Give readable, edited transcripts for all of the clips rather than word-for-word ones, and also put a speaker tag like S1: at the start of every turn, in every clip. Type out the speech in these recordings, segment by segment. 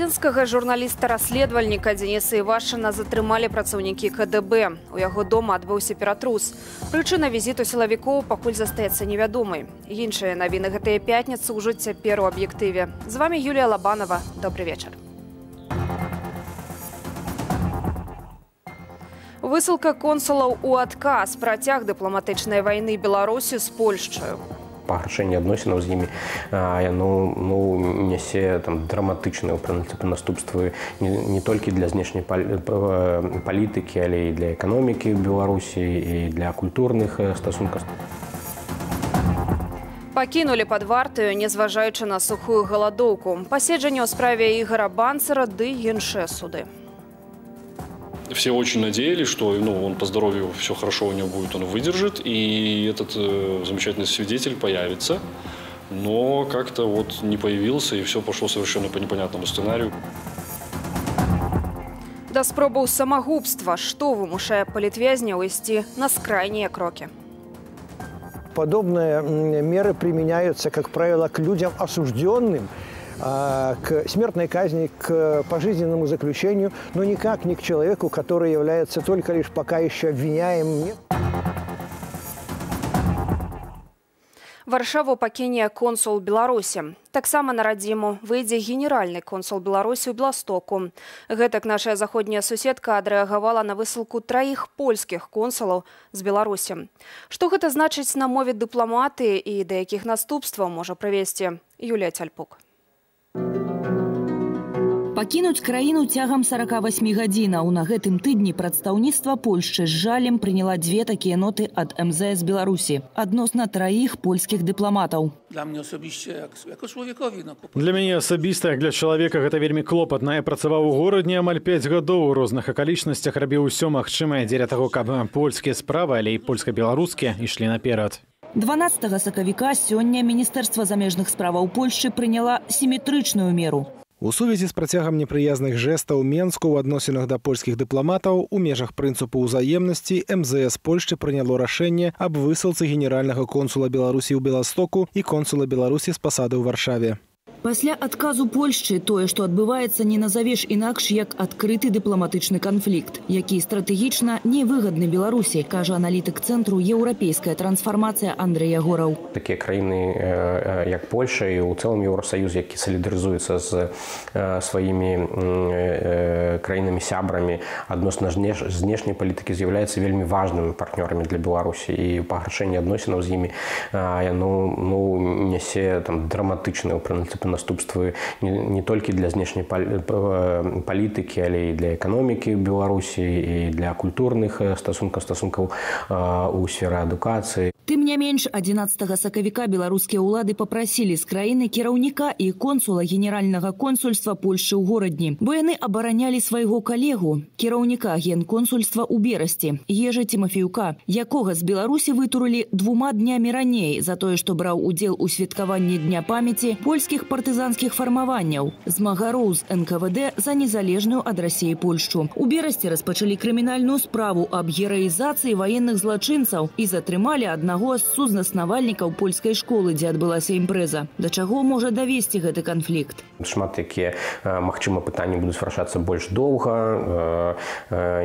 S1: Гродзенскага журналіста-расследавальніка Дзениса Івашына затрымалі працаўнікі КДБ. У яго дома адбыўся ператрус. Прычына візіту сілавікоў пакуль застаецца невядомай. Іншыя навіны гэтыя пятніцы ўжо цяпер у аб'ектыве. З вами Юлія Лабанова. Добрый вечар. Высылка консулаў у адказ. Працяг дыпламатычнай вайны Беларусі з Польшчаю.
S2: Пагаршэнне адносінаў з імі нясе драматычныя наступствы не толькі для знешняй палітыкі, але і для эканомікі Беларусі і для культурных стасункаў.
S1: Пакінулі пад вартаю, незважаючы на сухую галадоўку. Паседжанне ў справе Ігора Банцера ды іншыя суды.
S3: Все очень надеялись, что он по здоровью все хорошо у него будет, он выдержит, и этот замечательный свидетель появится. Но как-то не появился, и все пошло совершенно по непонятному сценарию.
S1: Да спробаў самагубства, што вымушае палітвязняў ісці на скрайнія крокі.
S4: Подобные меры применяются, как правило, к людям осужденным, к смертной казни, к пожизненному заключению, но никак не к человеку, который является только лишь пока еще обвиняемым.
S1: Варшаву пакіне консул Беларусі. Таксама на радзіму выйдзе генеральны консул Беларусі ў Беластоку. Гэтак наша заходняя суседка адрэагавала на высылку 3 польскіх консулаў з Беларусі. Што гэта значыць на мове дыпламаты і да якіх наступстваў можа прывесці Юлія Цяльпук.
S5: Пакінуць краіну цягам 48 гадзінаў. На гэтым тыдні прадстаўніцтва Польшчы з жалем прыняла 2 такія ноты ад МЗС Беларусі адносна 3 польскіх дыпламатаў.
S6: Для мяне асабіста, як для чалавека, гэта вельмі клопатна. Я працаваў у горадзе амаль 5 гадоў у розных акалічнасцях, рабіў усё магчымае дзеля таго, каб польскія справы, але і польска-беларускія ішлі наперад. 12 сакавіка сёння Міністэрства замежных справаў Польшчы прыняла сіметрычную меру.
S7: У сувязі з працягам непрыязных жэстаў Менску ў адносінах да польскіх дыпламатаў у межах прынцыпу ўзаемнасці МЗС Польшчы прыняло рашэнне аб высылцы генеральнага консула Беларусі ў Беластоку і консула Беларусі з пасады ў Варшаве.
S5: Пасля адказу Польшчы тое, што адбываецца, не назавеш інакш як адкрыты дыпламатычны канфлікт, які стратэгічна невыгадны Беларусі, кажа аналітык цэнтру «Еўрапейская трансфармацыя» Андрэй Ягораў.
S2: Такія краіны, як Польша і ў цэлым Еўрасаюз, які салідарызуецца з сваімі краінамі-сябрамі адносна знешняй палітыкі, з'яўляецца вельмі важнымі партнёрамі для Беларусі. І пагаршэнне адносінаў з імі нясе драматычныя наступствы не толькі для знешняй палітыкі, але і для эканомікі Беларусі і для культурных стасункаў у сферы адукацыі.
S5: Тым не менш, 11 сакавіка беларускія ўлады папрасілі з краіны кіраўніка і консула генеральнага консульства Польшчы ў горадні, бо яны абаранялі свайго калегу, кіраўніка генконсульства ў Берасці, Ежа Тимофеюка, якога з Беларусі вытурылі 2 днямі раней за тое, што браў удзел у святкаванні Дня памяці польскіх партызанскіх фармаванняў, змагароў з НКВД за незалежную ад Расіі Польшчу. У Берасці распачалі крымінальную справу аб гераізацыі ваенных злачынцаў і затрымалі аднаго з сузнаснавальнікаў польскай школы, дзе адбылася імпрэза. Да чаго можа давесці гэты канфлікт?
S2: Шмат якія, магчыма, пытанні будуць вырашацца больш доўга,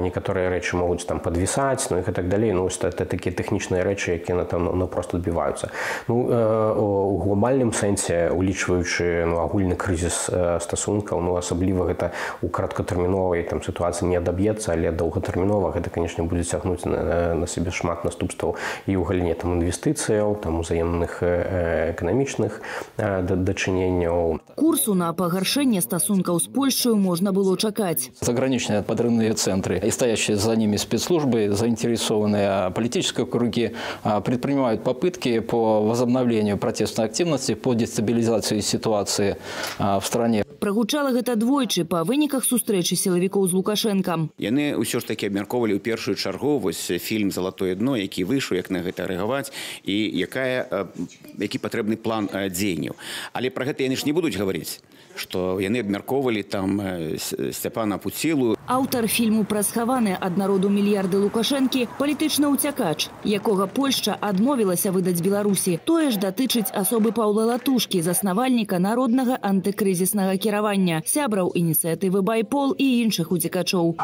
S2: некаторыя рэчы могуць падвісаць, і так далей. Это такія тэхнічныя рэчы, якія проста адбіваюцца. У глобальным сэнсе, улічваючы агульны крызіс стасункаў, асабліва гэта у кароткатэрміновай сітуацыі не адаб'ецца, але доўгатэрмінова гэта, канешне, будзе цягнуць на сябе шмат наступстваў і ў галіне інвестыцыяў, узаемных эканамічных дачыненняў.
S5: Курсу на пагаршэнне стасункаў з Польшчаю можна было чакаць.
S8: Заграничные подрывные центры и стоящие за ними спецслужбы, заинтересованные политические круги, предпринимают попытки по возобновлению протестной активности, по дестабилизации ситуации в стране.
S5: Прагучала гэта двойчы па выніках сустрэчы сілавікоў з Лукашэнкам.
S9: Яны ўсё ж такі абмяркоўвалі ў першую чаргу фільм «Залатое дно», які выйшаў, як на гэта рэагаваць і які патрэбны план дзеянняў. Але пра гэта яны ж не будуць гаварыць. што яны абмяркоўвалі там Сцяпана Пуцілу.
S5: Аўтар фільму пра схаваныя ад народу мільярды Лукашэнкі палітычны ўцякач, якога Польшча адмовілася выдаць Беларусі. Тое ж датычыць асобы Паўла Латушкі, заснавальніка народнага антыкрызіснага кіравання, сябраў ініцыятывы «Байпол» і іншых уцекачоў.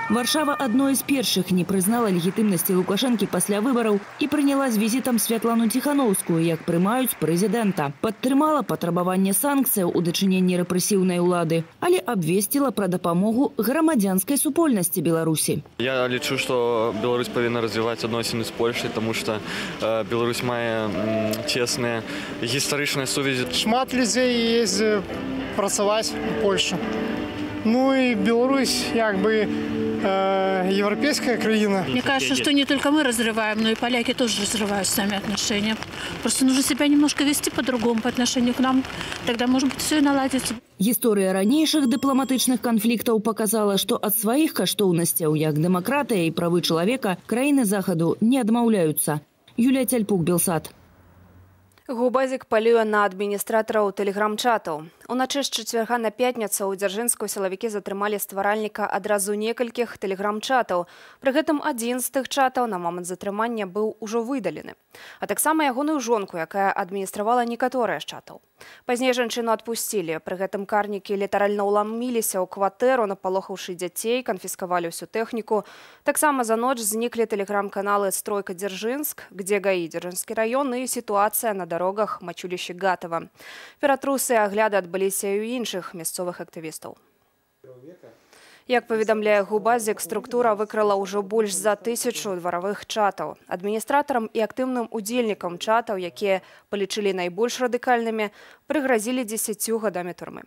S5: Варшава адной з першых не прызнала легітымнасці Лукашэнкі пасля выбараў і прыняла з візітам Святлану Ціхановскую, як прымаюць прэзідэнта. Падтрымала патрабаванне санкцыяў у дачыненні рэпрэсіўнай улады, але абвесціла пра дапамогу грамадзянскай супольнасці Беларусі.
S10: Я лічу, што Беларусь павінна развіваць адносіны з Польшай, таму што Беларусь мае цесныя гістарычныя сувязі.
S11: Шмат людзей ездзі працаваць у Польшу. Ну и Беларусь как бы европейская краина.
S12: Мне кажется, что не только мы разрываем, но и поляки тоже разрывают с нами отношения. Просто нужно себя немножко вести по-другому по отношению к нам. Тогда, может быть, все и наладится.
S5: Гісторыя ранейшых дыпламатычных канфліктаў паказала, што ад сваіх каштоўнасцяў, як дэмакратыя і правы чалавека, краіны Захаду не адмаўляюцца. Юлія Цяльпук, Белсат.
S1: Губазік палюе на адміністратараў тэлеграм-чатаў. Уначы з чацвярга на пятніцу ў Дзяржынску сілавікі затрымалі стваральніка адразу некалькіх тэлеграм-чатаў. Пры гэтым адзін з тых чатаў на момант затрымання быў ужо выдалены. А таксама ягоную жонку, якая адміністравала некаторыя з чатаў. Пазней жанчыну адпусцілі. Пры гэтым карнікі літаральна ўламіліся ў кватэру, напалохаўшы дзяцей, канфіскавалі ўсю тэхніку. Таксама за ноч зніклі тэлеграм-каналы «Стройка Дзяржынск», «Где ГАИ Дзяржынскі раён» і «Сітуацыя на дорогах Мачулішчы Гатава». Ператрусы і агляды адбыліся і ў іншых мясцовых актывістаў. Як паведамляе Губазік, структура выкрала ўжо больш за 1000 дваравых чатаў. Адміністратарам і актыўным удзельнікам чатаў, якія палічылі найбольш радыкальнымі, прыгразілі 10 гадамі турмы.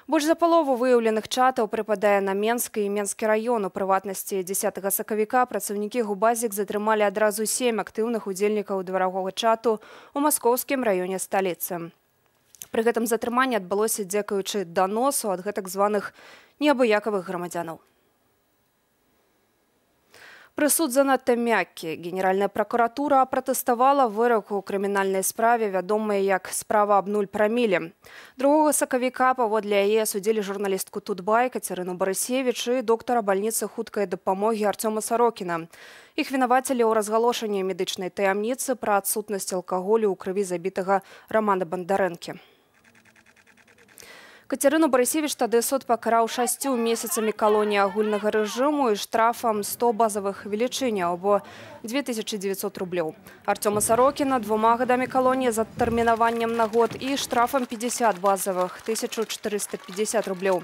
S1: Больш за палову выяўленых чатаў прыпадае на Менск і Менскі раён. У прыватнасці 10 сакавіка працаўнікі Губазік затрымалі адразу 7 актыўных удзельнікаў дваравога чату ў маскоўскім раёне сталіцы. Пры гэтым затрыманне адбылося дзякуючы даносу ад гэтак званых неабыякавых грамадзянаў. Прысуд занадта мяккі. Генеральная пракуратура пратэставала вырак у крымінальнай справе, вядомай як справа аб 0 праміле. 2 сакавіка паводле яе судзілі журналістку Тутбай Кацярыну Барысевіч і доктара бальніцы хуткай дапамогі Арцёма Сарокіна. Іх вінавацілі ў разгалошанні медычнай таямніцы пра адсутнасць алкаголю ў крыві забітага Рамана Бандарэнкі. Кацярыну Барысевіч тады суд пакараў 6 месяцамі калоніі агульнага рэжыму і штрафам 100 базавых велічыняў або 2900 рублёў. Арцёма Сарокіна 2 гадамі калоніі з адтэрмінаваннем на год і штрафам 50 базавых 1450 рублёў.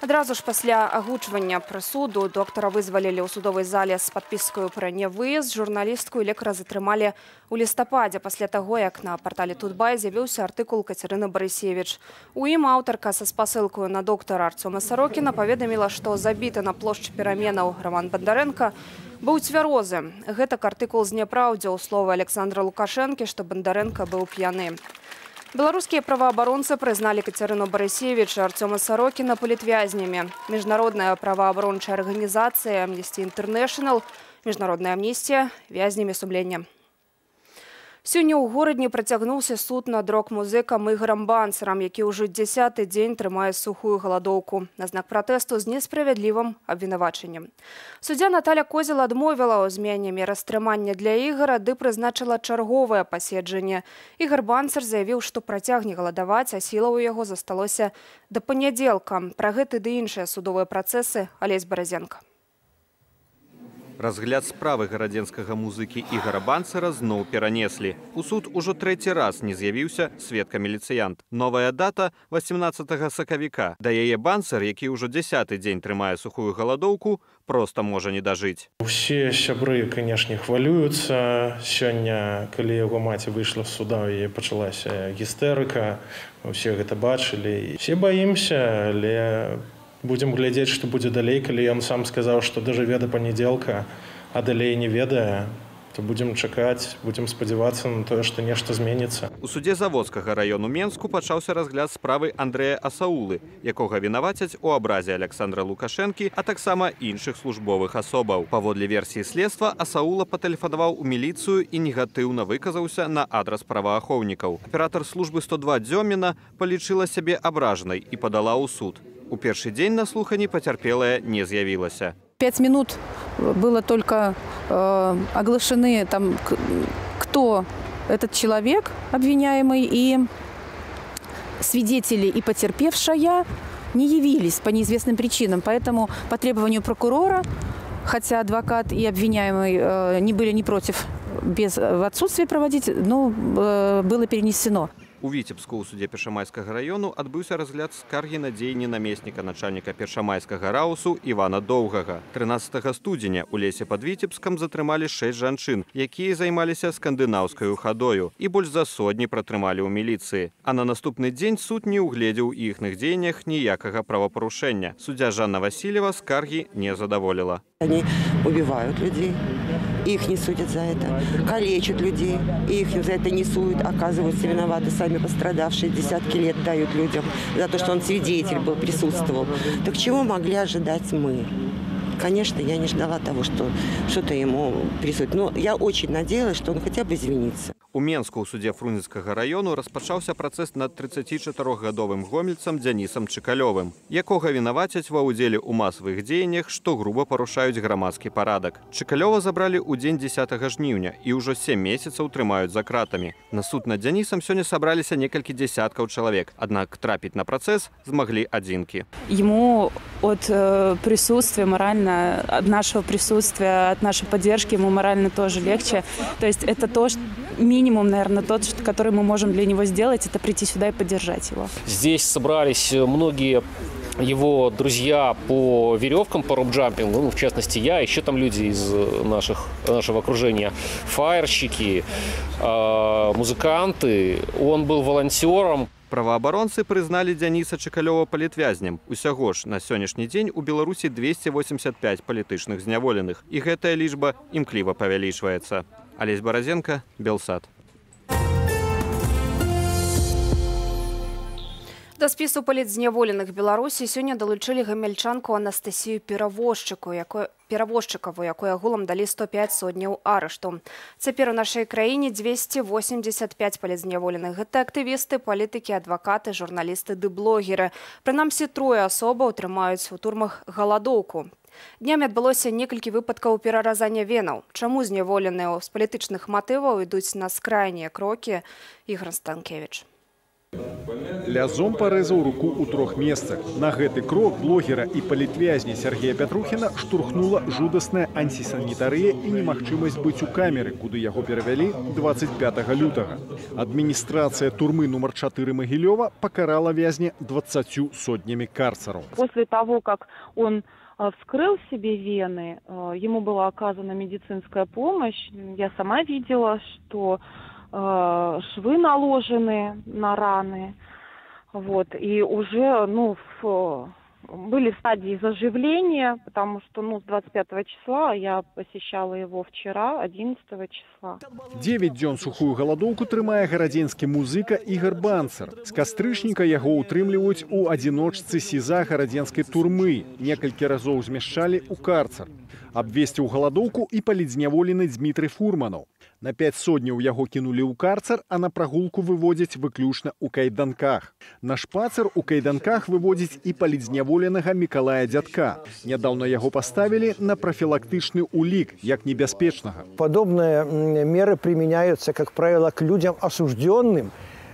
S1: Адразу ж пасля агучвання прысуду доктара вызвалілі ў судовай зале з падпіскаю пра нявыезд. Журналістку і лекара затрымалі ў лістападзе пасля таго, як на партале Тутбай з'явіўся артыкул Кацярыны Барысевіч. У ім аўтарка са спасылкаю на доктара Арцёма Сарокіна паведаміла, што забіты на плошчы пераменаў Раман Бандарэнка быў цвярозы. Гэтак артыкул знепраўдзіў словы Александра Лукашэнкі, што Бандарэнка быў п'яны. Беларускія праваабаронцы прызналі Кацярыну Барысевіч і Арцёма Сарокіна палітвязнямі. Міжнародная праваабарончая арганізацыя Amnesty International, міжнародная амністія, вязнямі сумлення. Сёння ў горадні працягнуўся суд над рок-музыкам Ігорам Банцарам, які ўжо 10-й дзень трымае сухую галадоўку на знак пратэсту з несправядлівым абвінавачаннем. Суддзя Наталя Козел адмовіла ў змене меры стрымання для Ігора ды прызначыла чарговае паседжанне. Ігор Банцар заявіў, што працягне галадаваць, а сіла ў яго засталося да панядзелка. Пра гэты ды іншыя судовыя працэсы Алесь Баразенка.
S13: Разгляд справы гарадзенскага музыкі Ігора Банцара зноў перанеслі. У суд ужо 3-й раз не з'явіўся сведка-міліцыянт. Новая дата – 18 сакавіка. Да яе Банцар, які ўжо 10-й дзень трымае сухую галадоўку, проста можа не дажыць.
S14: Усе сябры, канешне, хвалююцца. Сёння, калі яго маці выйшла з суда, і пачалася гістэрыка. Усе гэта бачылі. Все баімся, але будзем глядзець, што будзе далей, калі ён сам сказаў, што дажыве да панядзелка, а далей не ведае. То будем чакаць, будем спадзявацца на тое, што нешта зменіцца.
S13: У судзе Заводскага району Менску пачаўся разгляд справы Андрэя Асаулы, якога вінавацяць у абразе Александра Лукашэнкі, а таксама іншых службовых асобаў. Паводле версіі следства, Асаула патэлефанаваў у міліцыю і негатыўна выказаўся на адрас праваахоўнікаў. Аператар службы 102 Дзёміна палічыла сябе абражанай і падала ў суд. У першы дзень на слуханні пацярпелая не з'явілася.
S15: 5 минут было только оглашены, там, кто этот человек, обвиняемый, и свидетели и потерпевшая не явились по неизвестным причинам. Поэтому по требованию прокурора, хотя адвокат и обвиняемый не были не против в отсутствии проводить, но было перенесено.
S13: У Віцебску ў судзе Першамайскага району адбыўся разгляд скаргі на дзеянні намесніка начальніка Першамайскага раусу Івана Доўгага. 13 студзеня у лесе пад Віцебскам затрымалі 6 жанчын, якія займаліся скандынаўскаю хадою, і больш за сотні пратрымалі ў міліцыі. А на наступны дзень суд не угледзеў у іхных дзеяннях ніякага правапарушэння. Суддзя Жанна Васильева скаргі не задаволіла.
S16: Они убивают людей, их не судят за это, калечат людей, их за это не судят, оказываются виноваты сами пострадавшие, десятки лет дают людям за то, что он свидетель был, присутствовал. Так чего могли ожидать мы? Конечно, я не ждала того, что что-то ему присудят, но я очень надеялась, что он хотя бы извинится.
S13: У Менску ў судзе Фрунзенскага району распачаўся працэс над 34-гадовым гомельцам Дзянісам Чыкалёвым, якога вінавацяць ва ўдзеле ў масавых дзеяннях, што груба парушаюць грамадскі парадак. Чыкалёва забралі ў дзень 10 жніўня і ўжо 7 месяцаў трымаюць за кратамі. На суд над Дзянісам сёння сабраліся некалькі дзесяткаў чалавек, аднак трапіць на працэс змаглі адзінкі.
S17: Ему от присутствия морально, от нашего присутствия, от нашей поддержки ему морально тоже легче. То есть это то, что минимум, наверное, тот, который мы можем для него сделать, это прийти сюда и поддержать его.
S18: Здесь собрались многие его друзья по веревкам, по роп-джампингу, ну, в частности, я, еще там люди из нашего окружения, фаерщики, музыканты. Он был волонтером.
S13: Праваабаронцы прызналі Дзяніса Чыкалёва палітвязнем. Усяго ж на сённяшні дзень у Беларусі 285 палітычных зняволеных. І гэтая лічба імкліва павялічваецца. Олесь Борозенко, Белсат.
S1: Да спісу палітзняволеных Беларусі сёння далучылі гамельчанку Анастасію Перавозчыкаву, якой агулам далі 105 сотняў арышту. Цяпер у нашай краіне 285 палітзняволеных. Гэта актывісты, палітыкі, адвакаты, журналісты ды блогеры. Прынамсі, 3 асобаў трымаюць у турмах галадоўку. Днямі адбылося некалькі выпадкаў пераразання венаў. Чаму зняволеныя з палітычных матываў ідуць на скрайнія крокі? Ігор Станкевіч.
S19: Лязом парэзаў руку ў 3 месцах. На гэты крок блогера і палітвязня Сергея Пятрухіна штурхнула жудасная антисанітарыя і немагчымасць быць у камеры, куды яго перавялі 25 лютага. Адміністрацыя турмы нумар 4 Магілёва пакарала вязня 20 сотнями карцераў.
S20: После того, как он вскрыл себе вены, ему была оказана медицинская помощь. Я сама видела, что швы наложены на раны, вот, и уже, были в стадии заживления, потому что, с 25 числа я посещала его вчера, 11 числа.
S19: 9 дзён сухую галадоўку трымае гарадзенскі музыка Ігор Банцер. З кастрычніка яго ўтрымліваюць у адзіночцы СІЗА гарадзенскай турмы. Некалькі разоў змяшчалі ў карцер. Абвесціў галадоўку і палітзняволены Дмітрый Фурманов. На 5 сотняў яго кінулі ў карцер, а на прагулку выводзяць выключна ў кайданках. На шпацыр у кайданках выводзяць і палітзняволенага Мікалая Дзядка. Нядаўна яго поставили на профилактичный улик, як небяспечнага.
S4: Подобные меры применяются, как правило, к людям осужденным,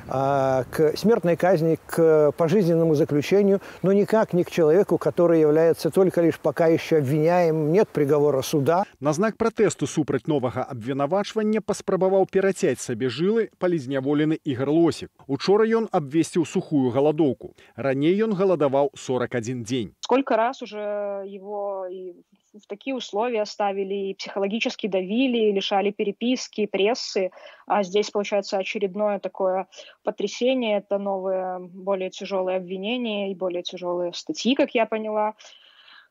S4: к смертной казни, к пожизненному заключению, но никак не к человеку, который является только лишь пока еще обвиняемым, нет приговора суда.
S19: На знак протесту супраць новага абвінавачвання паспрабаваў перацяць сабе жылы палітзняволены Ігор Лосік. Учора ён абвесціў сухую галадоўку. Раней ён галадаваў 41 дзень.
S21: Сколько раз уже его и в такие условия ставили, и психологически давили, лишали переписки, прессы. А здесь, получается, очередное такое потрясение. Это новые, более тяжелые обвинения и более тяжелые статьи, как я поняла.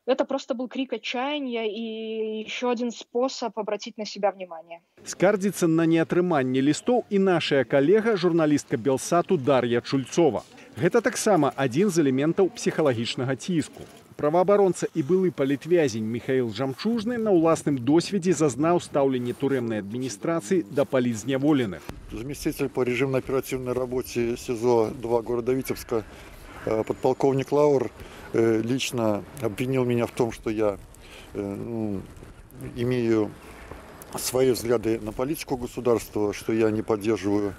S21: Это просто был крик отчаяния и еще один способ обратить на себя внимание.
S19: Скардзіцца на неатрыманне лістоў і нашая калега, журналістка Белсату Дар'я Чульцова. Гэта таксама адзін з элементаў псіхалагічнага ціску. Праваабаронца і былы палітвязень Михаил Жамчужны на ўласным досведзе зазнаў стаўленне турэмнай адміністрацыі да палітзняволеных.
S3: Заместитель по режимно-оперативной работе СИЗО-2 города Витебска, подполковник Лаур, лично обвинил меня в том, что я имею свои взгляды на политику государства, что я не поддерживаю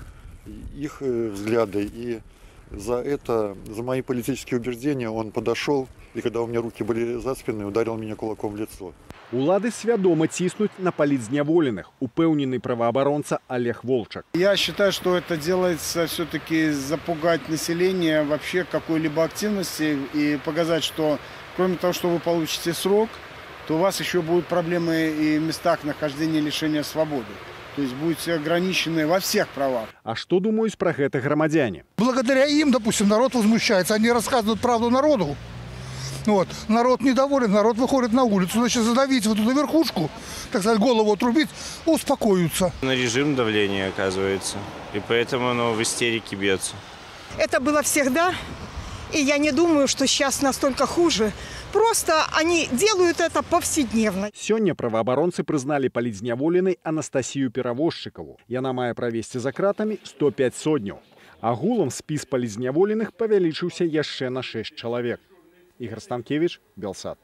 S3: их взгляды. И за мои политические убеждения он подошел, и когда у меня руки были за спиной, ударил меня кулаком в лицо.
S19: Улады свядома ціснуць на палітзняволеных, упэўнены праваабаронца Олег Волчак.
S22: Я считаю, что это делается все-таки запугать население вообще какой-либо активности и показать, что кроме того, что вы получите срок, то у вас еще будут проблемы и в местах нахождения лишения свободы. То есть будете ограничены во всех правах.
S19: А что думают про это громадяне?
S23: Благодаря им, допустим, народ возмущается. Они рассказывают правду народу. Вот. Народ недоволен, народ выходит на улицу. Значит, задавить вот эту верхушку, так сказать, голову отрубить, успокоятся.
S24: На режим давления оказывается. И поэтому оно в истерике бьется.
S25: Это было всегда. И я не думаю, что сейчас настолько хуже. Просто они делают это повседневно.
S19: Сёння праваабаронцы прызналі палітзняволенай Анастасію Перавозчыкову. Яна мае правесці за кратамі 105 сотняў. Агулам спіс палітзняволеных павялічыўся яшчэ на 6 чалавек. Ігор Станкевич, Белсат.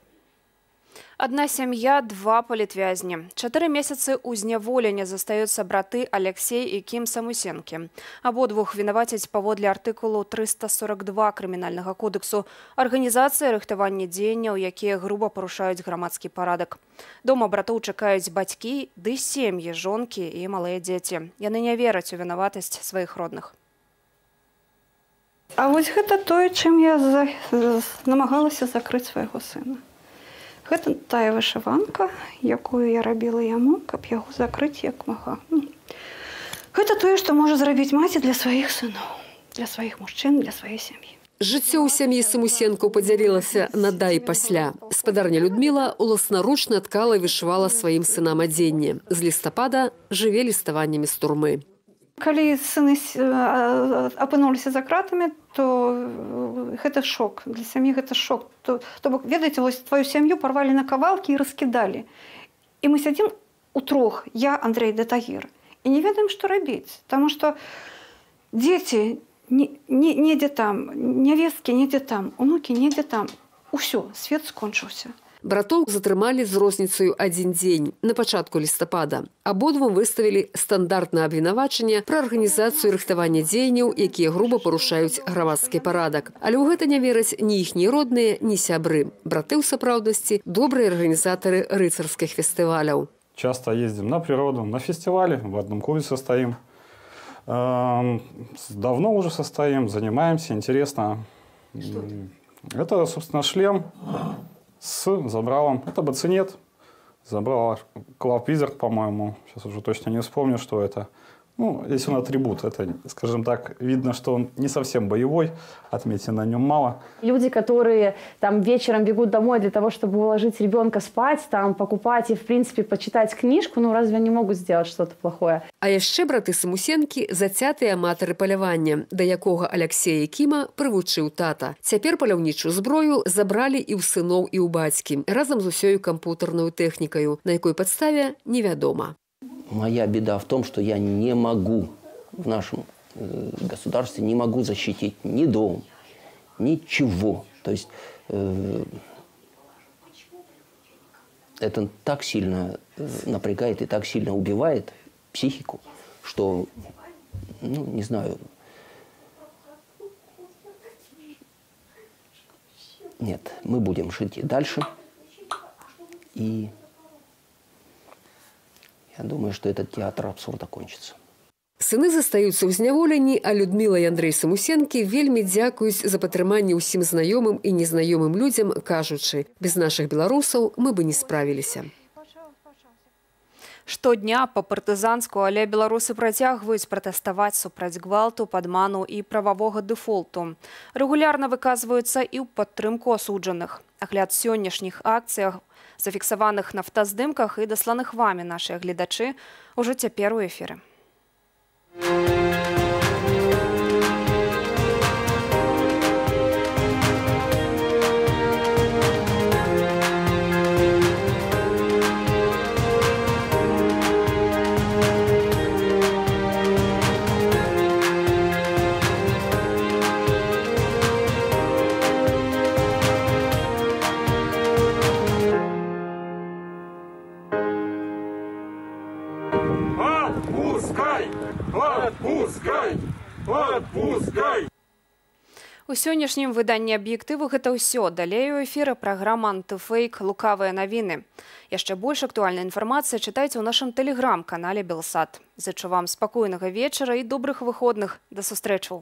S1: Одна сям'я, 2 палітвязні. 4 месяцы ўзняволення застаюцца браты Алексей і Кім Самусенкі. Абодвух вінавацяць паводле артыкулу 342 крымінальнага кодексу арганізацыя рыхтавання дзеянняў, якія груба парушаюць грамадскі парадак. Дома братоў чакаюць бацькі ды сем'і, жонкі і малыя дзеці. Яны не вераць у вінаватасць сваіх родных.
S26: А вось гэта тое, чым я намагалася закрыць свайго сына. Гэта тая вышыванка, якую я рабіла яму, каб яго закрыць як мага. Гэта тое, што можа зрабіць маці для сваіх сыноў, для сваіх мужчын, для сваёй сям'і.
S27: Жыццё ў сям'і Самусенкаў падзялілася на да і пасля. Спадарня Людміла уласнаручна ткала і вышывала сваім сынам адзенне. З лістапада жыве ліставаннямі з турмы.
S26: Калі сыны апынуліся за кратамі, то гэта шок. Для сям'і гэта шок. То бок, ведаеце, вось твою сям'ю парвалі на кавалкі і раскідалі. І мы сядзім утрох, я, Андрей ды Тагір, і не ведаем, што рабіць. Таму што дзеці недзе там, нявесткі недзе там, унукі недзе там. Усё, свет скончыўся.
S27: Братоў затрымалі з розніцаю 1 дзень на пачатку лістапада. Абодвум выставілі стандартнае абвінавачанне пра арганізацыю рыхтавання дзеянняў, якія груба парушаюць грамадскі парадак. Але ў гэта не вераць ні іхнія родныя, ні сябры. Браты ў сапраўднасці добрыя арганізатары рыцарскіх фестываляў.
S28: Часто ездим на природу, на фестивале, в одном клубе состоим. Давно уже состоим, занимаемся, интересно. Это, собственно, шлем с забралом. Это бацинет. Забрал Club Wizard, по-моему. Сейчас уже точно не вспомню, что это. Ну, если он атрибут, это, скажем так, видно, что он не совсем боевой, отметин на нем мало.
S29: Люди, которые там вечером бегут домой для того, чтобы уложить ребенка спать, там покупать и, в принципе, почитать книжку, ну разве они могут сделать что-то плохое?
S27: А яшчэ браты Самусенкі зацятыя аматары палявання, да якога Алексея Кіма прывучыў тата. Цяпер паляўнічую зброю забралі і ў сыноў, і ў бацькі, разам з усёю кампутарнаю тэхнікаю, на якой падставе невядома.
S30: Моя беда в том, что я не могу в нашем государстве не могу защитить ни дом, ничего. То есть это так сильно напрягает и так сильно убивает психику, что, ну, не знаю. Нет, мы будем жить и дальше. И я думаю, что этот театр абсурда кончится.
S27: Сыны застаюцца ў зняволенні, а Людміла і Андрей Самусенкі вельмі дзякуюць за падтрыманне ўсім знаёмым і незнаёмым людзям, кажучы, без нашых беларусаў мы бы не справіліся.
S1: Штодня па-партызанску, але беларусы працягваюць пратэставаць супраць гвалту, падману і прававога дэфолту. Рэгулярна выказваюцца і ў падтрымку асуджаных. Агляд сённяшніх акцыях, зафіксаваных на фотаздымках і дасланых вамі нашыя гледачы, ужо цяпер у эфіры. У сённяшнім выданні «Аб'ектыву» гэта ўсё. Далей у эфіры праграма «Антыфейк. Лукавыя навіны». Яшчэ больш актуальнай інфармацыі чытайце ў нашым тэлеграм-канале «Белсат». Зычу вам спакойнага вечара і добрых выходных. Да сустрэчаў.